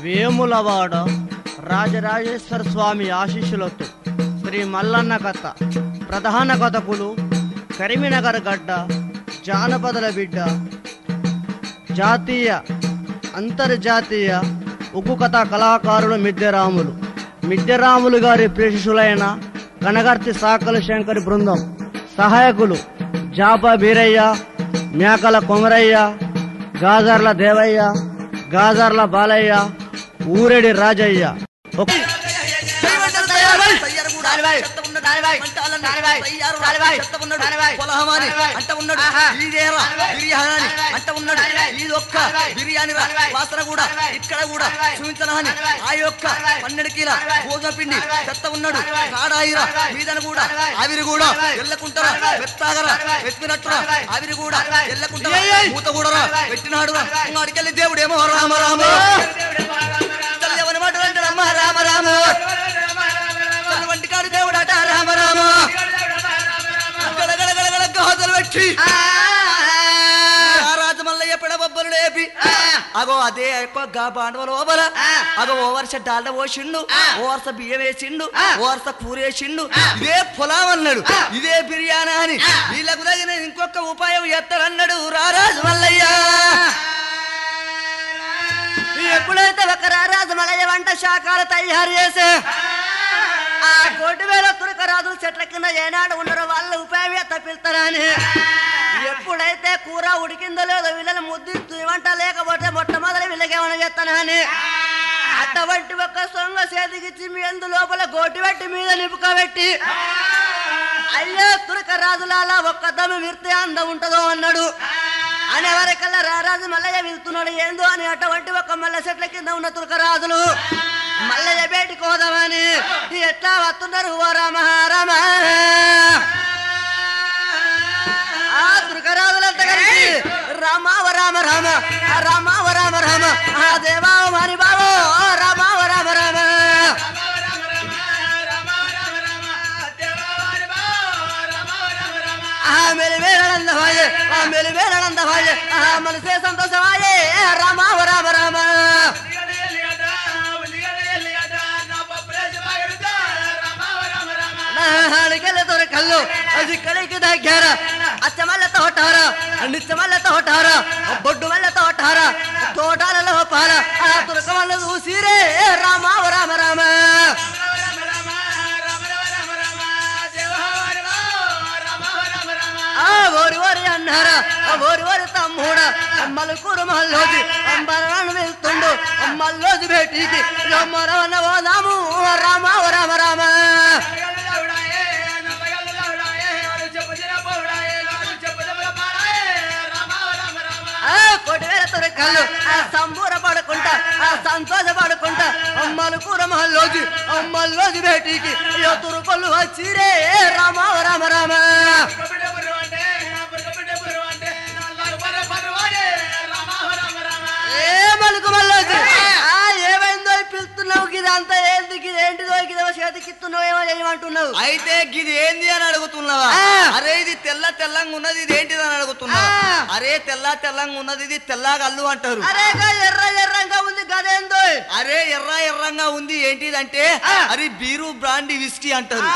వేములవాడ రాజరాజేశ్వర స్వామి ఆశీస్సులతో శ్రీ మల్లన్న కథ. ప్రధాన కథకులు కరీంనగర్ గడ్డ జానపదల బిడ్డ, జాతీయ అంతర్జాతీయ ఉక్కు కథ కళాకారులు మిద్దెరాములు గారి ప్రేషిషులైన కనగర్తి సాకల శంకరి బృందం. సహాయకులు జాపా బీరయ్య, మేకల కొమరయ్య, గాజర్ల దేవయ్య, గాజర్ల బాలయ్య, ఊరెడి రాజయ్య. బిర్యానీ వాసన కూడా ఇక్కడ కూడా చూపించనని ఆ యొక్క 12 కిలో గోధుమ పిండి చెత్త ఉన్నాడు. కాడాయిరా మీదన కూడా ఆవిరి కూడా ఎల్లకుంటారా వెత్తాగరా వెత్తినట్టురా ఆవిరి కూడా ఎల్లకుంటారా మూత కూడా పెట్టినాడు. అడికెళ్ళి దేవుడేమో రామ రామ ఎవరి మాట అంటాడమ్మా రామ రామ వంటికాడు దేవుడట రామ రామ గడగడగడగడ గాజలు పెట్టి రాజు మల్లయ్య పెడబొబ్బలు లేపి అగో అదే ఎక్కువ బాండవ లోపల అగో ఓ వర్ష డాల్డ పోసిండు, ఓ వర్ష బియ్యం వేసిండు, ఓ వర్ష కూర వేసిండు. ఇదే పొలం అన్నాడు, ఇదే బిర్యానీ అని వీళ్ళకు తగిన ఇంకొక ఉపాయం ఎత్తరన్నాడు రారాజు మల్లయ్య. ఎప్పుడైతే ఒక రారాజు మల్లయ్య వంట శాఖలు తయారు చేసే ఆ 1,000 తురకరాజులు చెట్ల కింద ఏనాడు ఉన్నారో వాళ్ళ ఉపాయం తప్పిస్తారని, ఎప్పుడైతే కూర ఉడికిందో లేదో వీళ్ళని ముద్దిస్తూ వంట లేకపోతే మొట్టమొదటి వీళ్ళకేమన్నా చేస్తానని అటువంటి ఒక్క సొంగ చేతికిచ్చి మీ ఎందు లోపల గోటి పెట్టి మీద నిపుకబెట్టి అయ్యో తురకరాజులాలా ఒక్క దమ్ము విరితే అందం ఉంటుందో అన్నాడు. అనేవరకల్లా రారాజు మల్లయ్య వెళ్తున్నాడు ఏందో అని అటువంటి ఒక మల్ల చెట్ల కింద ఉన్న తురకరాజులు మల్లయ్య బయటికి పోదామని ఎట్లా వస్తున్నారు ఓ రామ రామ. ఆ తురకరాజులంతా కలిసి రామావ రామ రామ రామావ రామ రామ ఆ దేవావ మాని బాబో రామావ రామ రామ మెలివేళందవాయే మెలివేళందవాయే మనసే సంతోషవాయే రామావ రామ రామ. కళ్ళు అది కడికి దగ్గర అచ్చమల్ల తోటార నిచ్చమల్ల తోటార బొడ్డు వల్ల తోటార తోటాలలో పాల ఆ తురక వల్ల చూసిరే రామావ రామ రామ. ఓరి ఓరి అన్నారా ఓరి ఓరి తమ్ముడా మలుకూరు మల్లోజి అంబరాన్ని వెళ్తుండు మల్లోజి బేటికి మరవన పోదాము రామావ రామ రామ. కొడివేల తురకళ్ళు సంబూర పడుకుంటా సంతోష పడుకుంటా మలుకూర మల్లోజి బేటికి తురుకొల్లు వచ్చిరే రామావ రామ రామ. ఏమైందో పిలుస్తున్నావు గిదంతా ఏంది గిదేంటిదో గిదేమో చేతికిస్తున్నావు ఏమో చేయమంటున్నావు. అయితే గిది ఏంది అని అడుగుతున్నావా? అరే ఇది తెల్లంగా ఉన్నది ఇది ఏంటిది అని అడుగుతున్నావా? అరే తెల్లంగా ఉన్నది ఇది తెల్లగల్లు అంటారు. అరే ఎర్రంగా ఉంది గదేందో? అరే ఎర్రంగా ఉంది ఏంటిదంటే అది బీరు బ్రాండీ విస్కీ అంటారు.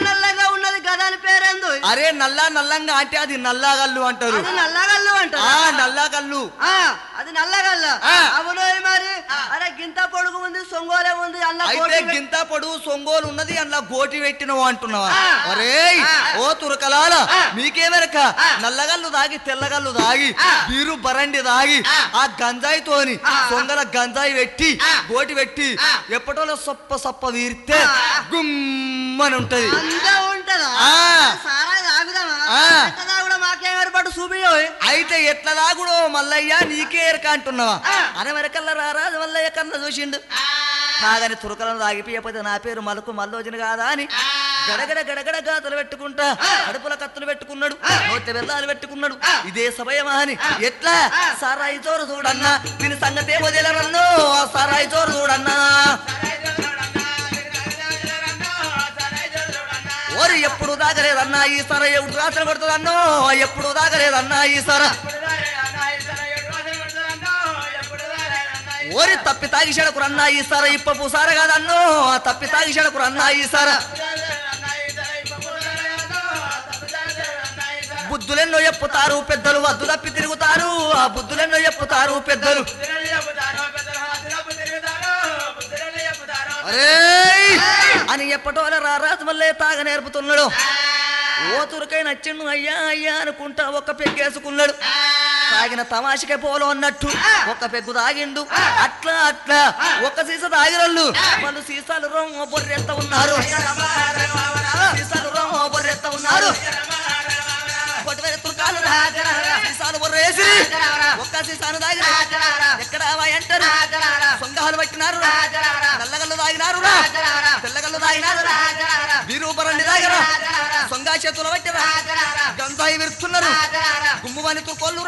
నల్లగా ఉన్నది గదాని పేరేందో? అరే నల్లంగా అంటే అది నల్లగల్లు అంటారు. నల్లగల్లు అంటారు. నల్లగల్లు అది నల్లగల్ల. అవును మరి. అరే గింత పొడుగు ఉంది సొంగోలే ఉంది అయితే గింత పొడుగు సొంగోలు ఉన్నది అందులో గోటి పెట్టినవు అంటున్నావా? అరే ఓ తురకలాల మీకేమెరక నల్లగల్లు దాగి తెల్లగల్లు దాగి బీరు బరండి దాగి ఆ గంజాయితోని సొంగల గంజాయి పెట్టి గోటి పెట్టి ఎప్పటోలో సొప్ప వీరితే గుమ్మని ఉంటది. అయితే ఎట్లా దాగుడో మల్లయ్య నీకే ఎరక అంటున్నావా? అనవరకల్లా రారాజు మల్లయ్య కన్నా చూసిండు నాగని తురకలను దాగిపోయకపోతే నా పేరు మల్లోజన కాదా అని గడగడ గాతలు పెట్టుకుంటా అడుపుల కత్తులు పెట్టుకున్నాడు, నోట్ల బెల్లాలు పెట్టుకున్నాడు. ఇదే సమయమా అని ఎట్లా సారాయి చోరు చూడన్నా దీని సంగతే వదిలేరన్నో సారాయి చోరు చూడన్నా ఓరి ఎప్పుడు దాగలేదన్నా ఈ సర ఎప్పుడు రాత్రి కొడుతుందన్నో ఎప్పుడు దాగలేదన్నా ఈ సర ఓరి తప్పి తాగి చెడకు రన్నా ఈసారా ఇప్ప పూసార కాదన్నో తప్పి తాగి చెడకు రన్నా ఈసారా బుద్ధులెన్నో చెప్పుతారు పెద్దలు వద్దు తప్పి తిరుగుతారు ఆ బుద్ధులెన్నో చెప్పుతారు పెద్దలు అరే అని ఎప్పటోల రారాజు మళ్ళీ తాగ నేర్పుతున్నాడు ఓ తురకై నచ్చిండు అయ్యా అయ్యా అనుకుంటా ఒక్క పెగ్గేసుకున్నాడు తాగిన తమాషకే పోలో అన్నట్టు ఒక్క పెగ్గు తాగిండు అట్లా అట్లా ఒక్క సీసా తాగిరళ్ళు వాళ్ళు సీసాలు రొమ్మ బొర్రెత్త ఉన్నారు సీసాలు రొమ్మ బొర్రెత్త ఉన్నారు సీసాలు బొర్రేసి ఒక్క సీసాను తాగిన ఎక్కడ అంటారు సొంగహాలు పట్టినారు నల్లగల్లు తాగినారు తెల్లగల్లు తాగినారు వీరూపరండి తాగిన సొంగా చేతులు పట్టిరా గంజాయి విరుస్తున్నారు గుమ్ముమని తుకొల్లు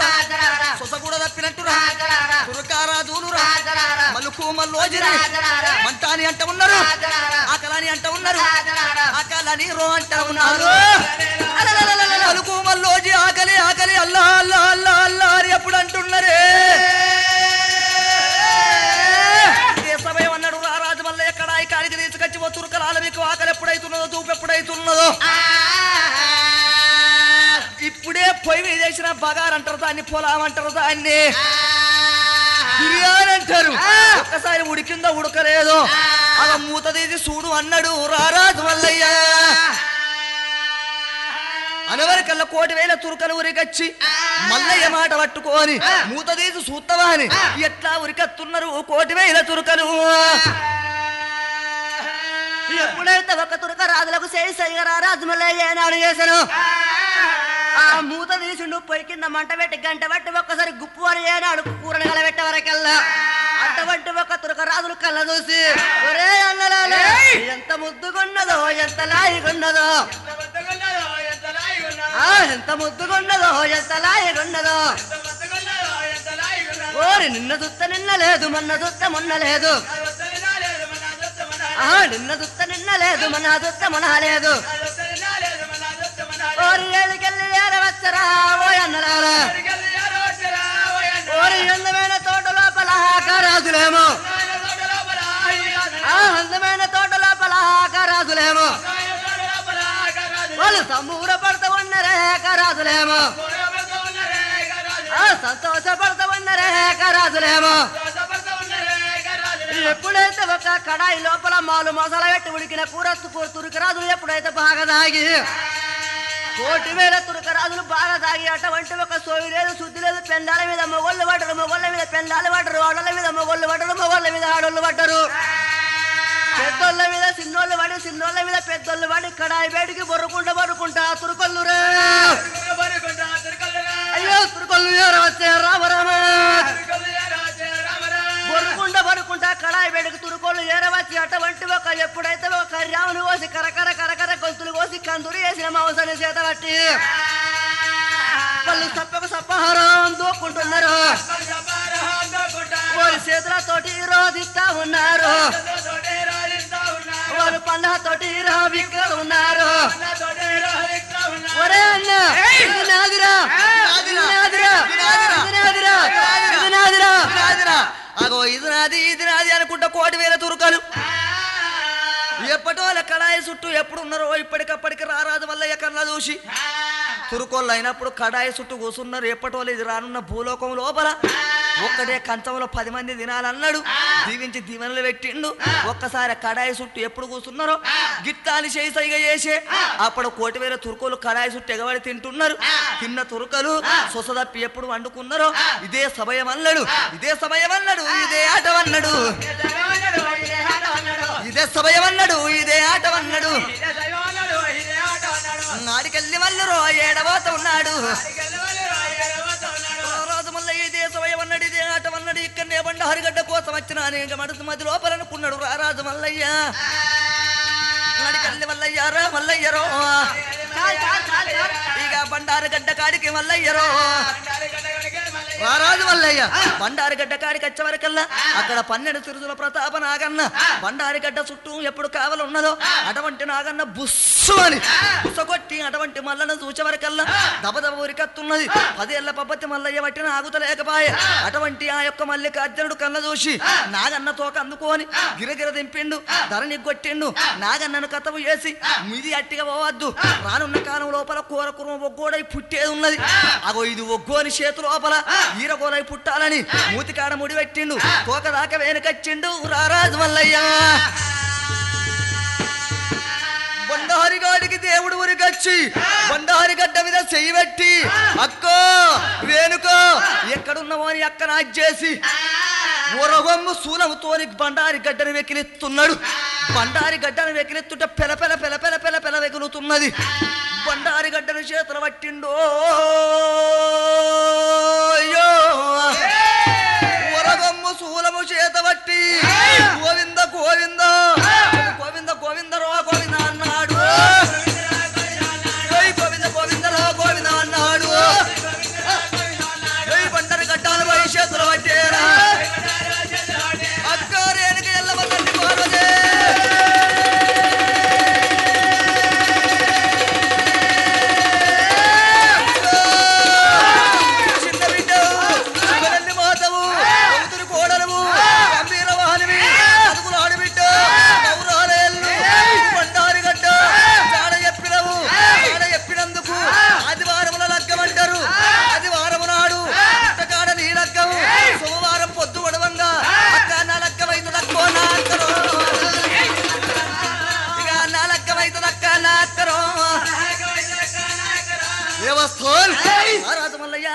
సొస కూడా తప్పినట్టు తురకారాజులు మలుకు మల్లోజిరి మంటాని అంట ఉన్నారు ఆకలాని అంట ఉన్నారు ఆకలని రో అంట ఉన్నారు మలుకు మల్లోజి ఆకలి ఆకలి అల్లా అల్లా అల్లా అల్లా అని ఎప్పుడు అంటున్నారే సమయం అన్నాడు రారాజు మళ్ళీ ఎక్కడ ఈ కాడికి తీసుకొచ్చి ఓ తురకలాల మీకు ఆకలి ఎప్పుడైతున్నదో తూపు ఎప్పుడైతున్నదో ఇప్పుడే పొయ్యి మీద వేసిన బగారు అంటారు దాన్ని పొలం అంటారు దాన్ని బిర్యానీ అంటారు ఒక్కసారి ఉడికిందో ఉడకలేదు అలా మూత తీసి చూడు అన్నాడు రారాజు మల్లయ్య అనవరికల్లా 1,000 తురకలు ఉరికొచ్చి మల్లయ్య మాట పట్టుకొని మూత తీసి చూస్తావా అని ఎట్లా ఉరికత్తున్నారు 1,000 తురకలు ఎప్పుడైతే ఒక తురక రాజులకు సైగా రాజు మల్లయ్య ఏనాడు చేశాను ఆ మూత తీసిండు పొయ్యి కింద మంట పెట్టి గంట బట్టి ఒక్కసారి గుప్పు అని ఏనాడు కూరని కలబెట్టే వరకల్లా అటువంటి ఒక తురక రాజులు కళ్ళ చూసి ఒరే అన్నలాలే ఎంత ముద్దుగున్నదో ఎంత లాయిగున్నదో ఎంత ముద్దుగున్నదో ఎంత లాయిగున్నదో ఓరి నిన్న దుత్త నిన్న లేదు మొన్న దుత్త మొన్న లేదు నిన్న దుత్త నిన్న లేదు మొన్న దుత్త మొన్న లేదు ఓరి ఏలికెళ్ళి ఏరవచ్చరా ఓ అన్నలారా ఓరి అందమైన తోట లోపల కారాజులేమో అందమైన తోట లోపల కారాజులేమో వాళ్ళు సంబూర పడతా ఉన్నారే కారాజులేమో సంతోషపడతా ఉన్నారే కారాజులేమో ఎప్పుడైతే ఒక కడాయి లోపల మాలు మసాలా పెట్టి ఉడికిన కూర తురకరాజులు ఎప్పుడైతే బాగా తాగి 1,000 తురకరాజులు బాగా తాగి అటువంటి ఒక సోయి లేదు శుద్ధి లేదు పెండాల మీద మొగోళ్ళు పడ్డరు మొగోళ్ళ మీద పెండాలు పడ్డరు ఆడోళ్ళ మీద మొగోళ్ళు పడ్డరు మొగోళ్ళ మీద ఆడోళ్ళు పడ్డరు పెద్దోళ్ళ మీద చిన్నోళ్ళు పడి చిన్నోళ్ళ మీద పెద్దోళ్ళు పడి కడాయి బయటికి బొర్రుకుంటా తురుకొల్లు రే అయ్యో తురుకొల్లు ఎవరు వచ్చే రామరామ బొర్రుకుంటా కడాయి బయటకు తురుకోళ్ళు ఏరవచ్చి అటువంటి ఒక ఎప్పుడైతే ఒక రాముని కోసి కరకర కరకర గొంతులు కోసి కందురు వేసిన మాంసాన్ని చేత పట్టి వాళ్ళు సప్పకు సప్పహారం దూకుంటున్నారు వారి చేతులతోటి రోధిస్తా ఉన్నారు వారు పండ్లతోటి విక్కలు ఉన్నారు ఒరే అన్న ఇది నాదిరా అగో ఇది నాది అనుకుంటా 1,000 తురకలు ఎప్పటో కడాయి చుట్టూ ఎప్పుడున్నారో ఇప్పటికప్పటికి రారాజు మల్లయ్య కన్నా చూసి తురుకోళ్ళు అయినప్పుడు కడాయి చుట్టూ కూర్చున్నారు ఎప్పటోళ్ళు ఇది రానున్న భూలోకం లోపల ఒక్కటే కంచంలో 10 మంది తినాలన్నాడు దీవించి దీవెనలు పెట్టిండు ఒక్కసారి కడాయి చుట్టూ ఎప్పుడు కూర్చున్నారో గిట్టాని సైగా చేసే అప్పుడు 1,000 తురుకోలు కడాయి చుట్టూ ఎగబడి తింటున్నారు తిన్న తురుకలు సొసదప్పి ఎప్పుడు వండుకున్నారో ఇదే సమయం అన్నాడు ఇదే సమయం అన్నాడు ఇదే ఆట అన్నాడు ఇదే సమయం అన్నాడు ఇదే ఆట అన్నాడు ఆడికెళ్ళి మల్లరు ఏడవత ఉన్నాడు రాజు మల్లయ్య ఇదే సమయం అన్నాడు ఇదే ఆట అన్నాడు ఇక్కడనే బండ హరిగడ్డ కోసం వచ్చిన అనేక మడుసు మధ్య లోపలనుకున్నాడు రారాజు మల్లయ్య ఆడికెళ్ళి మల్లయ్యారా మల్లయ్యరో ఇక బండారు గడ్డ కాడికి మల్లయ్యరో రారాజు మల్లయ్య బండారిగడ్డ కాడికి వచ్చే వరకల్లా అక్కడ 12 తిరుసుల ప్రతాప నాగన్న బండారిగడ్డ చుట్టూ ఎప్పుడు కావలున్నదో అటువంటి నాగన్న బుస్సు అని బుసగొట్టి అటువంటి మల్లను చూసే వరకల్లా దబదబ ఉరికత్తున్నది 10 ఏళ్ల పబ్బతి మల్లయ్య పట్టిన ఆగుతలేకపాయ అటువంటి ఆ యొక్క మల్లికార్జునుడు కళ్ళ చూసి నాగన్న తోక అందుకొని గిరగిర దింపిండు ధరణి కొట్టిండు నాగన్నను కథవు వేసి మిది అట్టిగా పోవద్దు రానున్న కాలం లోపల కూర కుర్మ ఒగ్గోడై పుట్టేది ఉన్నది అగో ఇది ఒగ్గోని చేతు లోపల ఈరగోలై పుట్టాలని మూతికాడ ముడి పెట్టిండు తోక దాకా వెనకచ్చిండు రారాజు మల్లయ్య బండారిగాడికి దేవుడు ఉరికొచ్చి బండారిగడ్డ మీద చెయ్యి పెట్టి అక్కో వేణుకో ఎక్కడున్నావో అని అక్క నాచేసి ఒరగొమ్ము శూలముతోని బండారి గడ్డను వెకిలిస్తున్నాడు బండారి గడ్డను వెకిలిస్తుంటే పెల పెల పెల పెల పెల పెల వెగులుతున్నది బండారి గడ్డను చేతులు పట్టిండో ఒరగొమ్ము శూలము చేత పట్టి గోవింద గోవింద గోవింద గోవిందరో గోవింద అన్నాడు గోవింద గోవిందరో గోవింద అన్నాడు బండారి గడ్డను పోయి చేతులు పట్టేరా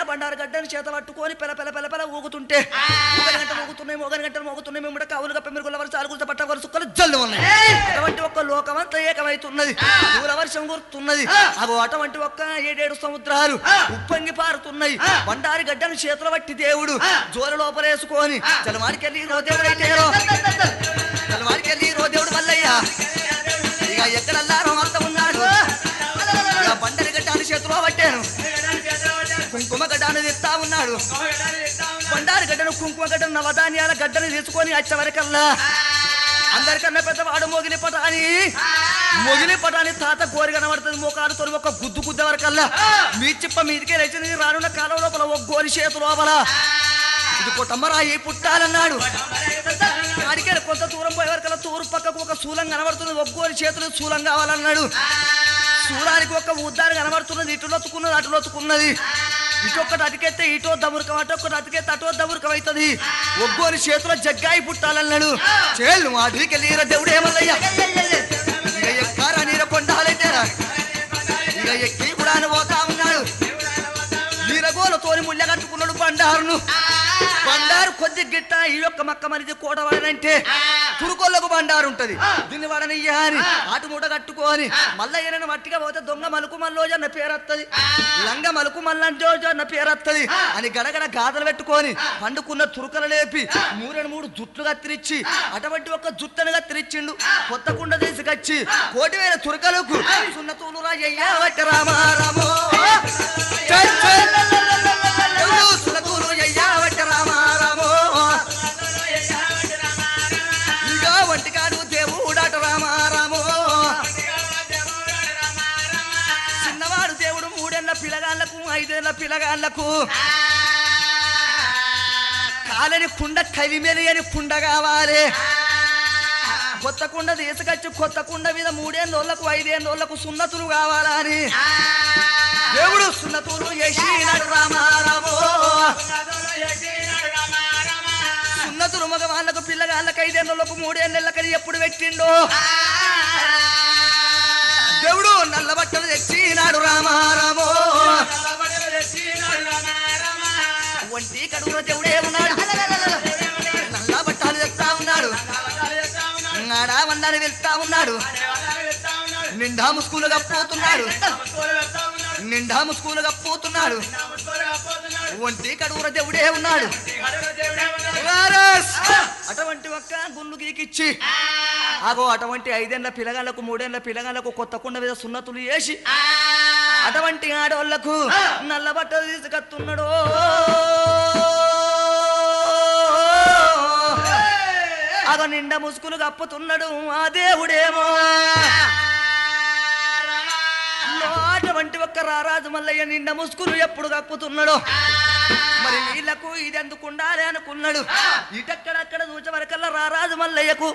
బండారు గడ్డని చేత పట్టుకొని పెల పెల పెల పెల ఊగుతుంటే మూగని గంటలు మోగుతున్నాయి మేము కావులుగా పెమ్మిరుగుల వరుస అలుగులతో పట్ట వరుసలు జల్లు ఉన్నాయి అటువంటి ఒక్క లోకమంతా ఏకమైతున్నది పూల వర్షం గుర్తున్నది అగో అటువంటి ఒక్క 7 సముద్రాలు ఉప్పొంగి పారుతున్నాయి బండారి గడ్డని చేతులు పట్టి దేవుడు జోల లోపలేసుకొని చలమాడికెళ్ళి రో దేవుడైతేరో చలమాడికెళ్ళి రో దేవుడు మల్లయ్య ఇక ఎక్కడల్లారో అంత ఉన్నాడు ఇక బండారి గడ్డని చేతిలో పట్టాను కుంకుమ గడ్డను తెస్తా ఉన్నాడు బండారి గడ్డను కుంకుమ గడ్డను నవధాన్యాల గడ్డను తీసుకొని వచ్చే వరకల్లా అందరికన్నా పెద్దవాడు మొగిలి పటాని తాత కోరి కనబడుతుంది మోకాడుతో ఒక గుద్దు గుద్ద వరకల్లా మీ చిప్ప మీదికే లేచింది రానున్న కాలం లోపల ఒక గోరి చేతు లోపల ఇది కొట్టమ్మరాయి పుట్టాలన్నాడు అడిగాడు కొంత దూరం పోయే వరకల్లా తూరు పక్కకు ఒక శూలం కనబడుతుంది ఒక గోరి చేతులు శూలం కావాలన్నాడు శూలానికి ఒక ఉద్దారు కనబడుతున్నది ఇటు లొత్తుకున్నది అటు లొత్తుకున్నది ఇటొక్కటి అటుకెత్తే ఇటో దమురకం అటొక్కటి అటుకెత్తే అటో దమురకం అవుతుంది ఒగ్గోని చేతిలో జగ్గాయి పుట్టాలన్నాడు చేళ్ళు అటుకెళ్ళిర దేవుడు ఏమల్లయ్యా ఇక ఎక్కారా నీర కొండాలైతేరా ఇక ఎక్కి కూడా పోతా ఉన్నాడు నీరగోలతోని ముళ్ళ కట్టుకున్నాడు బండారును బండారు కొద్ది గిట్ట ఈ యొక్క మక్క మనిది కోట వాడనంటే తురుకొల్లకు బండారు ఉంటది దీన్ని వాడనయ్యా అని ఆటు మూట కట్టుకోని మళ్ళా ఏమైనా మట్టిగా పోతే దొంగ మలుకు మల్లోజు అన్న పేరు వస్తుంది లంగ మలుకు మల్లంజోజు అన్న పేరు వస్తుంది అని గడగడ గాథలు పెట్టుకొని పండుకున్న తురుకలు లేపి 3 జుట్లు కత్తిరించి అటువంటి ఒక జుట్టను కత్తిరించిండు కొత్త కుండ తీసుకొచ్చి 1,000 తురుకలకు సున్నతూలు రాజయ్యా వట్ట రామారామో సున్నతూలు అయ్యా వట్ట రామారామో ఇక వంటికాడు దేవుడాట రామారామో చిన్నవాడు దేవుడు 3 ఏళ్ల పిల్లగాళ్లకు 5 ఏళ్ల పిల్లగాళ్లకు కాలని కుండ కవిమెలి అని కుండ కావాలి కొత్త కుండ తీసుకొచ్చి కొత్త కుండ మీద 3 ఏళ్ళకు 5 ఏళ్ళకు సున్నతులు కావాలని దేవుడు సున్నతులు చేసినాడు రామారామో సున్నతులు మగవాళ్ళకు పిల్లగాళ్ళకు 5 ఏళ్ళకు 3 ఏళ్ళకని ఎప్పుడు పెట్టిండో దేవుడు నల్ల బట్టలు తెచ్చినాడు రామారామో ఒంటి కడుగులో దేవుడే ఉన్నాడు నల్ల బట్టలు తెస్తా ఉన్నాడు ఆడావన్నాడు వెళ్తా ఉన్నాడు నిండా ముస్కులుగా పోతున్నాడు ఒంటి కడుగుర దేవుడే ఉన్నాడు అటువంటి ఒక్క గుళ్ళు గీకిచ్చి అగో అటువంటి 5 ఏళ్ల పిల్లగాళ్లకు 3 ఏళ్ల పిల్లగాళ్లకు కొత్త కుండ మీద సున్నతులు వేసి అటువంటి ఆడవాళ్లకు నల్ల బట్టలు తీసుకొస్తున్నాడు అగ నిండా ముసుగులు కప్పుతున్నాడు ఆ దేవుడేమో అటువంటి ఒక్క రారాజు మల్లయ్య నిండా ముసుగులు ఎప్పుడు కప్పుతున్నాడో మరి నీళ్లకు ఇది ఎందుకు ఉండాలి అనుకున్నాడు ఇటక్కడక్కడ చూచే వరకల్లా రారాజు మల్లయ్యకు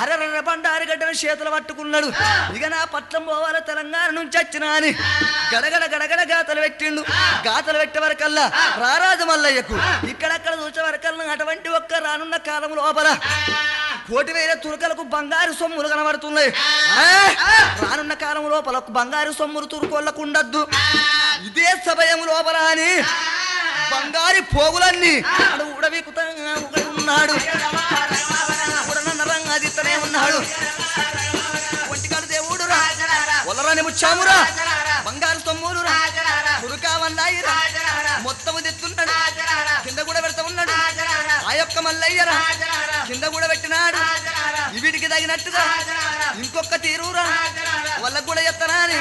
అరర బండారి గడ్డను చేతులు పట్టుకున్నాడు ఇక నా పట్లం పోవాలి తెలంగాణ నుంచి వచ్చినా అని గడగడ గడగడ గాతలు పెట్టిండు గాతలు పెట్టే వరకల్లా రారాజు మల్లయ్యకు ఇక్కడక్కడ చూచే వరకల్లా అటువంటి ఒక్క రానున్న కాలం లోపల 1,000 తురకలకు బంగారు సొమ్ములు కనబడుతున్నాయి రానున్న కాలం లోపల బంగారు సొమ్ములు తురుకోళ్ళకు ఉండద్దు ఇదే సమయం లోపల అని బంగారి పోగులన్నీ ఉడవికుతా ఉన్నాడు ఉడనరంగాదితనే ఉన్నాడు ఒంటికాడు దేవుడు ఒలరాని ముచ్చామురా బంగారు సొమ్ములు తురుకావన్నాయిరా మొత్తము తెస్తున్నాడు కింద కూడా పెడతా ఉన్నాడు ఆ యొక్క మల్లయ్యరా కింద కూడా పెట్టినాడు వీటికి తగినట్టుగా ఇంకొక తీరురా వాళ్ళకు కూడా ఎత్తనా అని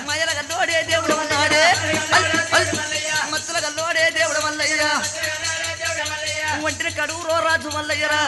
మయల గల్లోడే దేవుడు అన్నాడే మత్తుల గల్లోడే దేవుడు మల్లయ్య ఒంటిని కడువురో రాజు మల్లయ్యరా